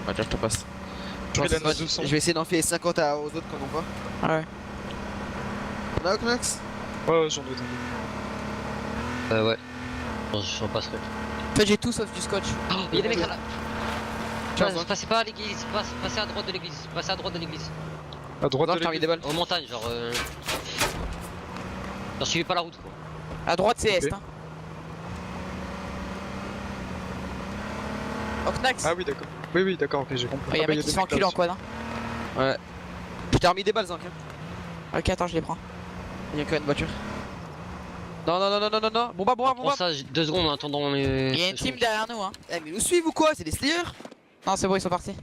Ouais, tiens, je te passe. Je Moi, vais la 200. je vais essayer d'en faire 50 aux autres quand on voit. Ouais. On a Knox? Ouais, j'en ai. Ouais. Je repasserai. En fait, j'ai tout sauf du scotch. Oh, il y a des mecs là. Tiens, Passez pas à l'église, passez à droite de l'église. Passez à droite de l'église. À droite Non, de je t'ai remis des balles. Aux montagnes, genre. Genre, suivez pas la route quoi. À droite, c'est Ok. Est. Hein. Oknax. Ah oui, d'accord. Oui, d'accord, ok, j'ai compris. Oh, y'a un bah, mec qui se fait enculer en quad. Hein. Ouais. Je t'ai remis des balles, Zank. Hein. Ok, attends, je les prends. Il y a quand même une voiture. Non, non, non, non, non, non, non. Bon bah, Prends ça 2 secondes en attendant les. Il y a une team derrière nous. Hein. Eh, mais nous suivent ou quoi? C'est des Slayers? Non, c'est bon, ils sont partis.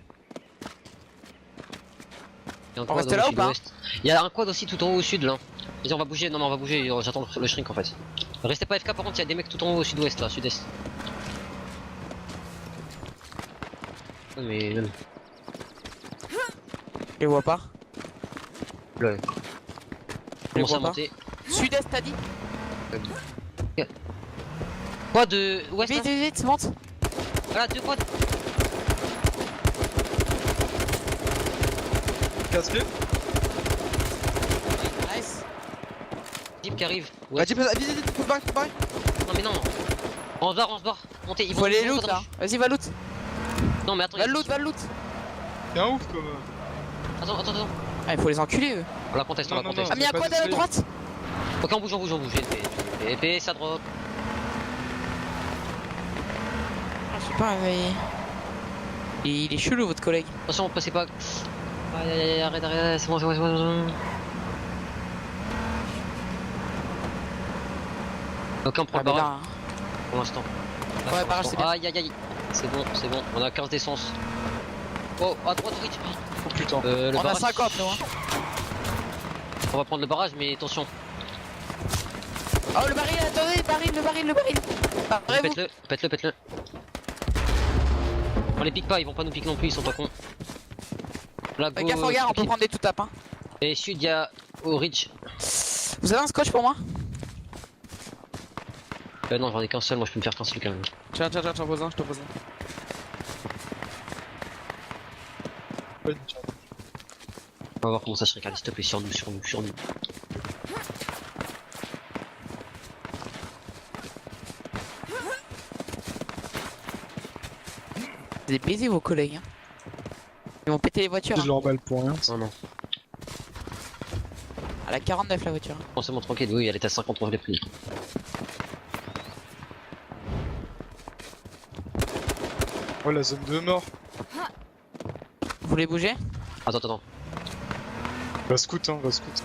Il y a un On quad reste au là ou pas? sud-ouest. Il y a un quad aussi tout en haut au sud là. Vas-y, on va bouger. Non, mais on va bouger. J'attends le shrink en fait. Restez pas FK, par contre, il y a des mecs tout en haut au sud-ouest là, sud-est. Mais même. Je les vois pas. Là. Je les Commence vois à pas. monter. Sud-est, t'as dit? Quoi de ouest Vite, là vite, vite, monte. Voilà, 2 quads. Casqué. Nice. Jeep qui arrive. Bah, Ouais. tu peux. Vite, vite, faut se barrer, faut se barrer. Non, mais non. On se barre. Montez, ils Faut aller ils vont loot là. droite. Vas-y, va loot. Non, mais attends. Va loot, va loot. T'es un ouf, quoi. Attends. Ah, il faut les enculer eux. On la conteste, on Non, la non, conteste. Ah, mais y'a pas quoi de à la Slayer. droite? Ok, on bouge. Épée, ça drop. Ah, je sais pas, mais. Il est chelou votre collègue. Attention, passez pas. Aïe, arrête, c'est bon. Ok, on prend Ah, le mais barrage là. pour l'instant. Ouais, barrage, c'est bien. Aïe. C'est bon. On a 15 d'essence. Oh, à droite, Rich. Oh putain. Le On a barrage. 50 nous. Hein. On va prendre le barrage, mais attention. Oh, le baril, attendez, le baril. Barrez-vous. Pète-le. On les pique pas, ils vont pas nous piquer non plus, ils sont pas cons. Là, go. Gaffe, regarde, on peut prendre des tout tapes. Hein. Et sud, il y a au Rich. Vous avez un scotch pour moi? Non, j'en ai qu'un seul, moi je peux me faire qu'un seul quand même. Tiens, je t'en pose un, je t'en pose un. Ouais, tiens. On va voir comment ça se regarde, s'il te plaît, sur nous. Vous avez baisé vos collègues. Hein. Ils vont péter les voitures. Je Hein. leur balle pour rien. Non. À la 49 la voiture. Bon, c'est bon, tranquille, oui, elle est à 50, on je l'ai pris. Ouais, la zone de mort. Vous voulez bouger? Attends. Va scout, hein, va scout.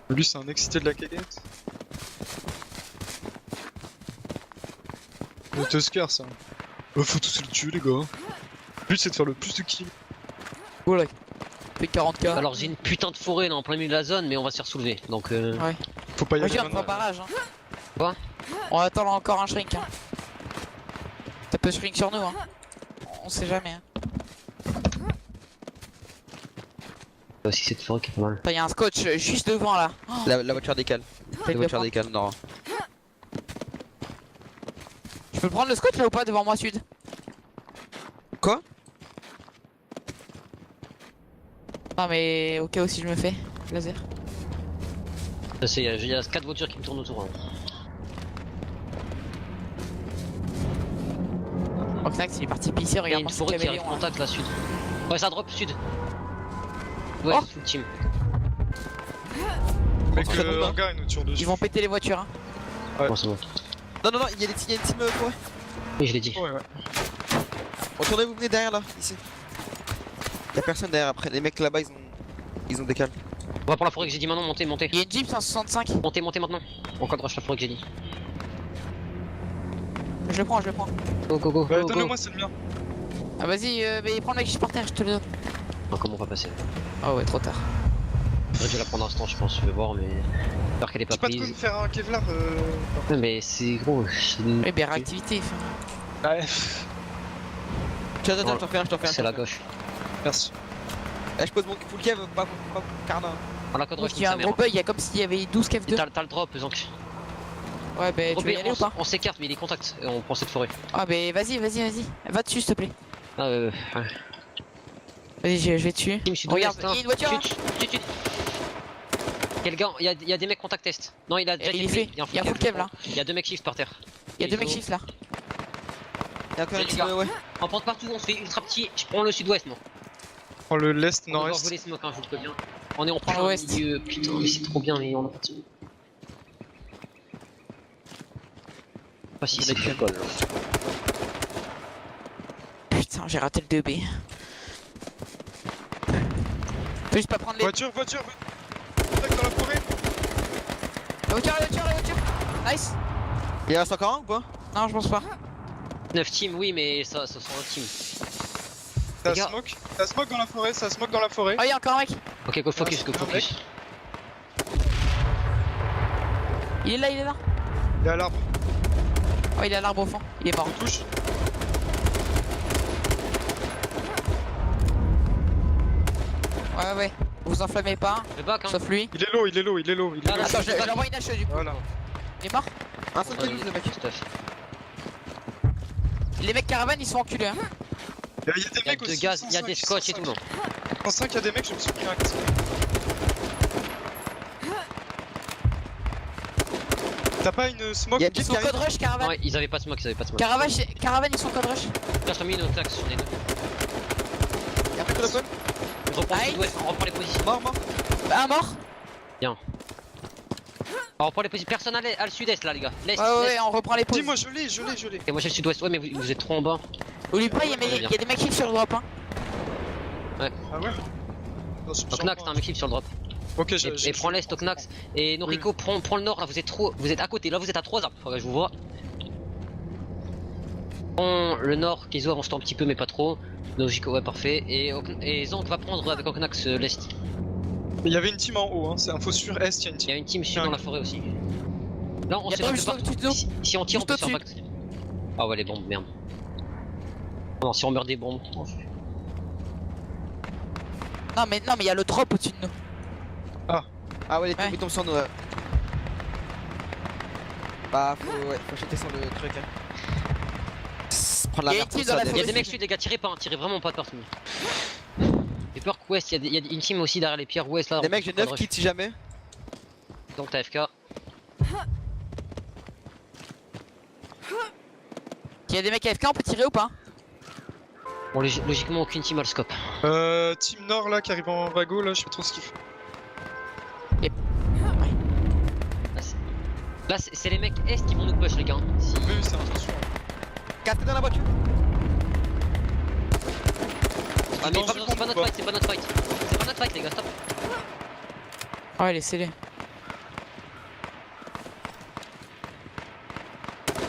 Lui, c'est un excité de la cagette. Le Tusker, ça. Faut tous le tuer, les gars. Le but, c'est de faire le plus de kills. Oh là. Fait 40k. Alors j'ai une putain de forêt là en plein milieu de la zone, mais on va se faire soulever, donc Ouais. Faut pas y Moi aller j'ai un maintenant. barrage. Hein. Quoi? On attend encore un shrink. Hein. Ça peut shrink sur nous. Hein. On sait jamais. Hein. aussi cette forêt qui est pas mal. Attends, y'a un scotch juste devant là. Oh, La voiture décale. faites La le voiture prendre. décale, non. Je peux prendre le scotch là ou pas devant moi sud? Quoi? Non mais au cas où si je me fais laser. Ça c'est, il y a 4 voitures qui me tournent autour. Hein. Oxnax il est parti pisser, Il y a regarde une mon forêt qui arrive caméléon. contact là sud. Ouais ça drop sud. Ouais, Oh. full team. Mec, Très bon, hein. hangar, il nous tire dessus. Ils vont péter les voitures. Hein. Ouais. Bon c'est bon. Non, il y a une team forêt. Oui je l'ai dit. Ouais. Retournez, vous venez derrière là, ici. Y'a personne derrière après, les mecs là-bas ils ont décalé. On va pour la forêt que j'ai dit maintenant, montez. Il y a une Jeep 165. Montez maintenant. On rush la forêt que j'ai dit. Je le prends. Go. Bah, donne-le-moi, c'est le mien. Ah vas-y, mais prends le mec qui est par terre, je te le donne. Non, comment on va passer? Ah ouais, trop tard. J'aurais dû la prendre un instant je pense, je vais voir mais... J'espère qu'elle est pas J'ai pas de quoi prise. me faire un Kevlar. Ouais, mais c'est gros. Oui, mais réactivité. Ouais. Tiens, je t'en fais un. C'est la gauche. Merci. Eh, je pose mon full kev, pas Carna. On la code rush, Il y a un gros bug, il y a comme s'il y avait 12 kf 2. T'as le drop, Zonk. Ouais, bah tu veux y aller ou pas? On s'écarte, mais il est contact. Et on prend cette forêt. Ah, bah vas-y. Va dessus, s'il te plaît. Ah, ouais. Vas-y, je vais dessus. Team sud-ouest, Regarde, hein. il y a une voiture. Hein. Chut. Quel gars, il y a des mecs contact est. Non, il a déjà Il été est pris. fait. Il y a un full kev là. Il y a 2 mecs shift par terre. Il y a 2 mecs shift là. Il y a encore Les une gars. team, ouais. On prend partout, on se fait ultra petit. Je prends le sud-ouest, moi. Prends le l'est, On va nord-est. voler smoke, hein, je vous le préviens. On est en Prends plein l'ouest. milieu. Putain, mais c'est trop bien, mais on a pas de smoke. Pas si c'est du col. Putain, j'ai raté le 2B. Faut juste pas prendre les. Voiture. Contact dans la forêt. La voiture. Nice. Il reste encore un ou pas? Non, je pense pas. 9 teams, oui, mais ça sera un team. Ça Les gars. smoke. Ça smoke dans la forêt, ça smoke dans la forêt. Oh, il y a encore un mec. Ok, go focus, go un focus. Il est là. Il est à l'arbre. Oh, il est à l'arbre au fond. Il est mort. On touche. Ouais. Vous enflammez pas. Le bac, hein. Sauf lui. Il est low. Là, Attends, je lui envoie une hache du coup. Voilà. Il est mort. Un seul Ouais, kill, le mec. stuff. Les mecs caravane, ils sont enculés. Hein. Il y a des Il y a mecs de aussi. gaz, il y a des 105, scotch et tout, non. En 5, il y a des mecs, je me suis pris un casque. T'as pas une smoke? Il y a Ils sont code rush caravane. Ouais, ils avaient pas de smoke, Caravane, ils sont code rush. Là, je t'ai mis une attaque sur les deux. Il y a plus que le con. Je reprends le Aïe. sud-ouest, on reprend les positions. Mort. Un mort. On reprend les positions. Personne à le sud-est là, les gars. L'est, Ouais, l'est. on reprend les pauses. Dis-moi, je l'ai. Et moi j'ai le sud-ouest, ouais, mais vous êtes trop en bas. Oublie pas, il y a des mecs qui sur le drop. Hein. Ah ouais? Non, je- Oknax, t'as un mec clip sur le drop. Ok, Et prends l'est, Oknax. Et Noriko, prends le nord là, vous êtes à côté, là vous êtes à 3 arbres. Faudrait que je vous vois. Prends le nord, Keizo avance-toi un petit peu, mais pas trop. Noriko, ouais, parfait. Et Zank va prendre avec Oknax l'est. Il y avait une team en haut, hein. C'est info sur Est, il y a une Il team. y a une team sud dans la forêt aussi. Là, on Il y a se pas fait juste pas. au-dessus de nous. Si on tire, on Juste peut se faire au-dessus. back. Ah ouais, les bombes, merde. Non, si on meurt des bombes. Non, mais il y a le drop au-dessus de nous. Ah ouais, les Ouais. tombes tombent sur nous. Bah, faut jeter sur le truc. Hein. Prendre la Il y a mer une team pour dans ça. la Il y a forêt. des mecs sud, les gars, tirez pas, hein, tirez vraiment pas de partout. J'ai peur que West, il y a une team aussi derrière les pierres West là. Les mecs, j'ai 9 kits si jamais. Donc t'as FK. Il y a des mecs AFK, on peut tirer ou pas? Bon, logiquement, aucune team a le scope. Team Nord là qui arrive en wago là, je sais pas trop ce qu'il fait. Là, c'est les mecs Est qui vont nous push, les gars. Si... Oui, c'est attention. Casqué dans la voiture. Ah, mais c'est pas notre fight, c'est pas notre fight. C'est pas notre fight, les gars, stop. Ouais, laissez-les.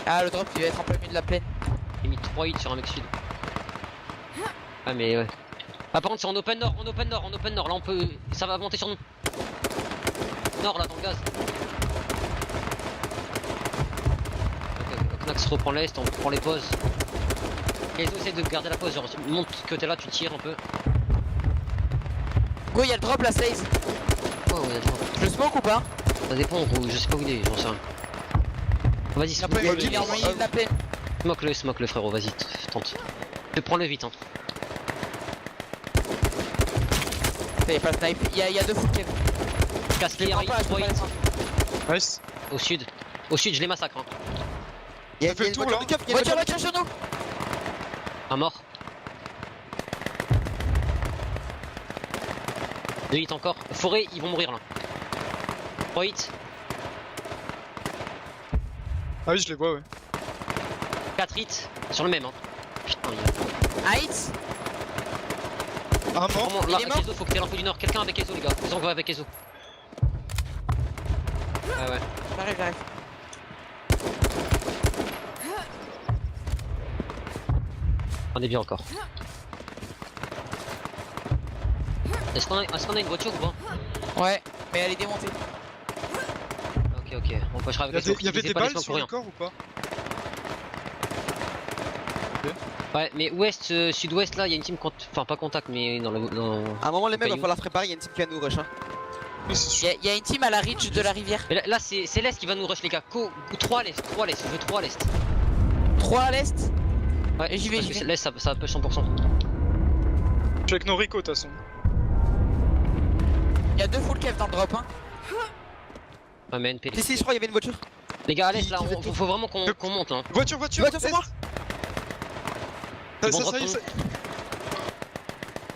Ah, le drop il va être en plein milieu de la plaine. J'ai mis 3 hits sur un mec sud. Ah, mais ouais. Ah, par contre, c'est en open nord, Là, on peut. Ça va monter sur nous. Nord, là, dans le gaz. Ok, Oknax reprend l'est, on prend les pauses. Keizo essaie de garder la pause, genre, monte que t'es là, tu tires un peu. Go, il y a le drop là, Slaze. Oh, ouais, attends. Je le smoke ou pas? Ça dépend, gros, je sais pas où il est, j'en sais rien. Vas-y, Il y a pas- Il est en milieu de la plaine. smoke le frérot, vas-y, tente. Je prends le vite, hein. Il y a pas le snipe. Il y a deux full kills. Casse Je les les prends pas, je peux trois pas les hits. prendre. Nice. Au sud, je les massacre. Hein. Il y a Ça fait une le tour, voiture là. de keuf, il y a une Voiture sur nous. Un mort. 2 hits encore. Forêt, ils vont mourir là. 3 hits, Ah oui, je les vois, ouais. 4 hits sur le même. Hein. Putain, il a... Hits. Un mort. Vraiment, Il là, est mort. avec Ezo, faut que t'aies l'info du nord. Quelqu'un avec Ezo, les gars. Vous en va avec Ezo. Ouais. J'arrive. On est bien encore. Est-ce qu'on a une voiture ou pas? Ouais, mais elle est démontée. Ok, on pushera avec Ezo. Il y avait Utilisez des pas les balles smokes sur pour le rien. corps ou pas? Ouais, mais ouest, sud-ouest là, il y a une team enfin pas contact, mais dans le. À un moment, les mecs, va Caillou. falloir se préparer, il y a une team qui va nous rush. Hein. Oui, c'est sûr. Y'a une team à la ridge de la rivière. Mais là c'est l'Est qui va nous rush les gars. 3 à l'Est, je veux 3 à l'Est. 3 à l'est. Ouais, Et j'y vais, parce j'y que vais. l'Est ça push 100%. Je suis avec Noriko de toute façon. Y'a 2 full cave dans le drop hein. Ouais, mais NP. Si, je crois qu'il y avait une voiture. Les gars, à l'Est là, Qui- faut vraiment qu'on monte là. Voiture, Voiture, c'est moi. Ça, Bon, ça y est, drop ça.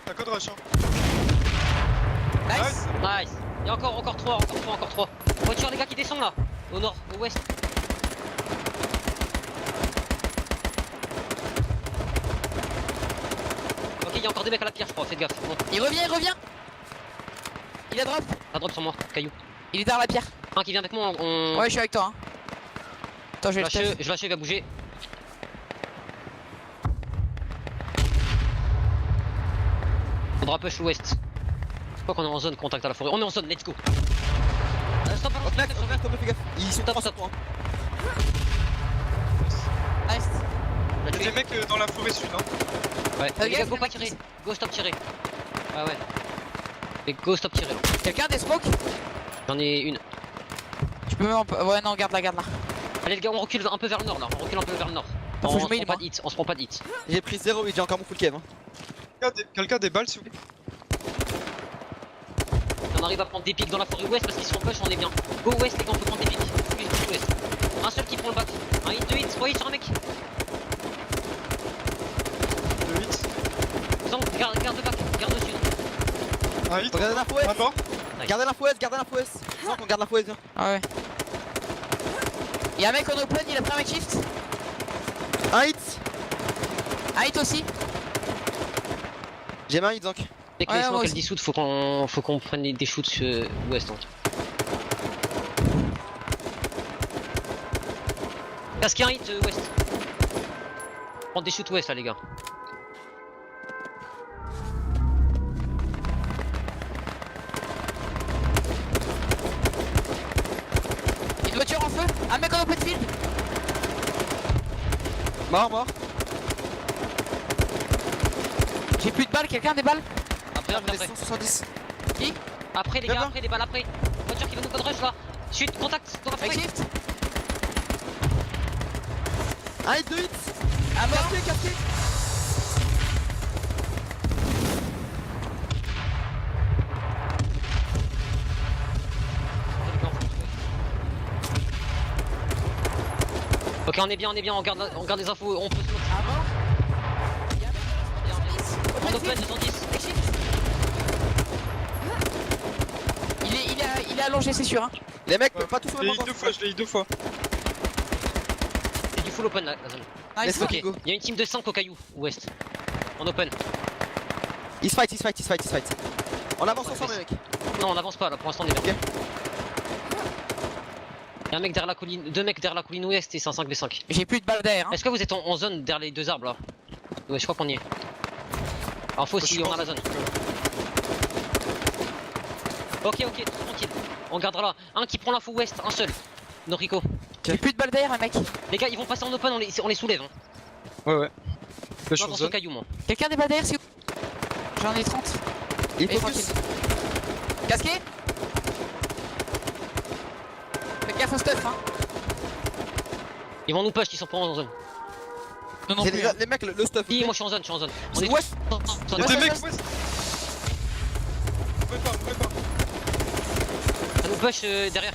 T'as code rush hein. Nice. Nice. Il y a encore 3. Voiture les gars qui descendent là. Au nord, au ouest. Ok, il y a encore des mecs à la pierre je crois, faites gaffe. Bon, Il revient. Il a drop. ça drop sur moi, caillou. Il est derrière la pierre. Un qui vient avec moi, on... Ouais, je suis avec toi. Hein. Attends, je vais le je test. lâche, il va bouger. Faudra push l'ouest. Je crois qu'on est en zone, contact à la forêt. On est en zone, let's go. Stop, Hop, mec, fais gaffe. Ils sont Stop, 3 stop. sur 3. Nice. On a Y'a tué. des mecs dans la forêt sud hein. Ouais, Fais les gars, gaffe, go les pas mecs tirer. qui- Go stop tirer. Ah ouais. Et go stop tirer. Quelqu'un a des smokes? J'en ai une. Tu peux même. Ouais, non, garde là. Allez les gars, on recule un peu vers le nord là. On recule un peu vers le nord. Faut On que je se prend m'aide, pas moi. de hits. On se prend pas de hits. J'ai pris 0 et j'ai encore mon full cave. Hein. Quelqu'un a des balles s'il vous plaît. On arrive à prendre des pics dans la forêt ouest parce qu'ils sont push, on est bien. Go ouest les gars, on peut prendre des pics. Plus ouest. Un seul qui prend le back. Un hit, 2 hits, 3 hits sur un mec. 2 hits. Sans, garde le back, garde le sud. Un hit. Regardez l'info ouest. Un mort. Gardez l'info ouest, Sans qu'on garde l'info ouest, viens. Ah ouais. Y'a un mec en open, il a pris un mec shift. Un hit. Un hit aussi. J'ai mis un hit, Zank. Dès que Ouais, les moi smokes elles aussi. dissoutent, faut qu'on prenne des shoots ouest. Hein. Casquez un hit ouest. Prends des shoots ouest là les gars. Une voiture en feu. Un mec en open field. Mort. J'ai plus de balles, quelqu'un a des balles? Après. J'en ai 170. Après les Viens, gars, viens. après les balles après. Voiture qui va nous code rush là. Chute, contact dans la Mec forêt. shift. Un hit, 2 hits. Un mort. Casqué. Ok, on est bien, on garde les infos, on peut se montrer. Un mort. Y'a un mec En dans open field. 210. Mec shift. Il est allongé, c'est sûr. Hein. Les mecs, pas tous sur Je le l'ai hit banc. 2 fois, je l'ai hit 2 fois. C'est du full open la zone. Nice. Let's go. Ok, go. il y a une team de 5 au caillou, ouest. En open. Ils se fight. On avance ensemble, les mecs. Non, on avance pas là, pour l'instant on est bien. Ok. Il y a un mec derrière la colline, 2 mecs derrière la colline ouest et c'est un 5v5. J'ai plus de balles derrière. Hein. Est-ce que vous êtes en zone derrière les 2 arbres là? Ouais, je crois qu'on y est. Info Je si suis on en a la zone. Ok, tranquille. On gardera là. Un qui prend l'info ouest, un seul. Noriko. J'ai plus de balles derrière, un mec. Les gars, ils vont passer en open, on les soulève. Hein. Ouais. Là je suis Moi, en avance au zone. caillou, moi. Quelqu'un a des balles derrière, s'il vous plaît. J'en ai 30. Il Et focus. tranquille. Casqué. Fais gaffe au stuff, hein. Ils vont nous push, ils sont pas en zone. Non, J'ai plus. les mecs, le stuff. Si, moi je suis en zone, On est Ouest. Y'a Ouais, des ouais, mecs ouais. ouest. Pouvez pas. Ça nous push derrière.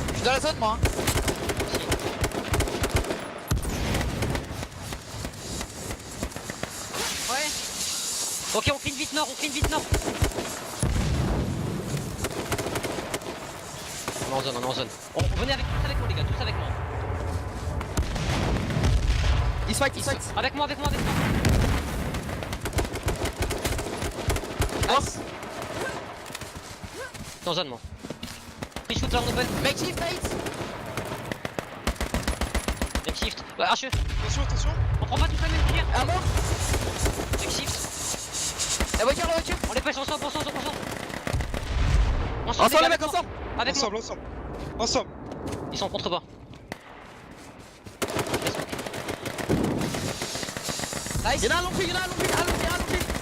Je suis dans la zone, moi. Hein. Ouais. Ok, on clean vite nord. On est en zone. Venez tous avec moi les gars, tous avec moi. Ils se fight. Avec moi. Nice. Je suis en zone moi. Free shoot là en open, Mec shift, nice. mec shift. Ouais, HE, Attention. on prend pas tous la même tir. Un mort. Mec shift. La voiture. On les push ensemble. Ensemble, gars, les mecs, avec moi. ensemble. Avec moi. Ensemble. Ils sont en contrebas. Nice. Y'en a un allongé.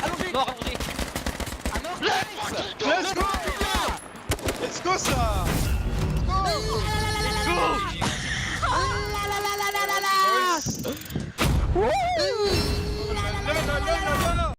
Allongé. Mort allongé. Un mort. Let's go. Let's go ça. Let's go.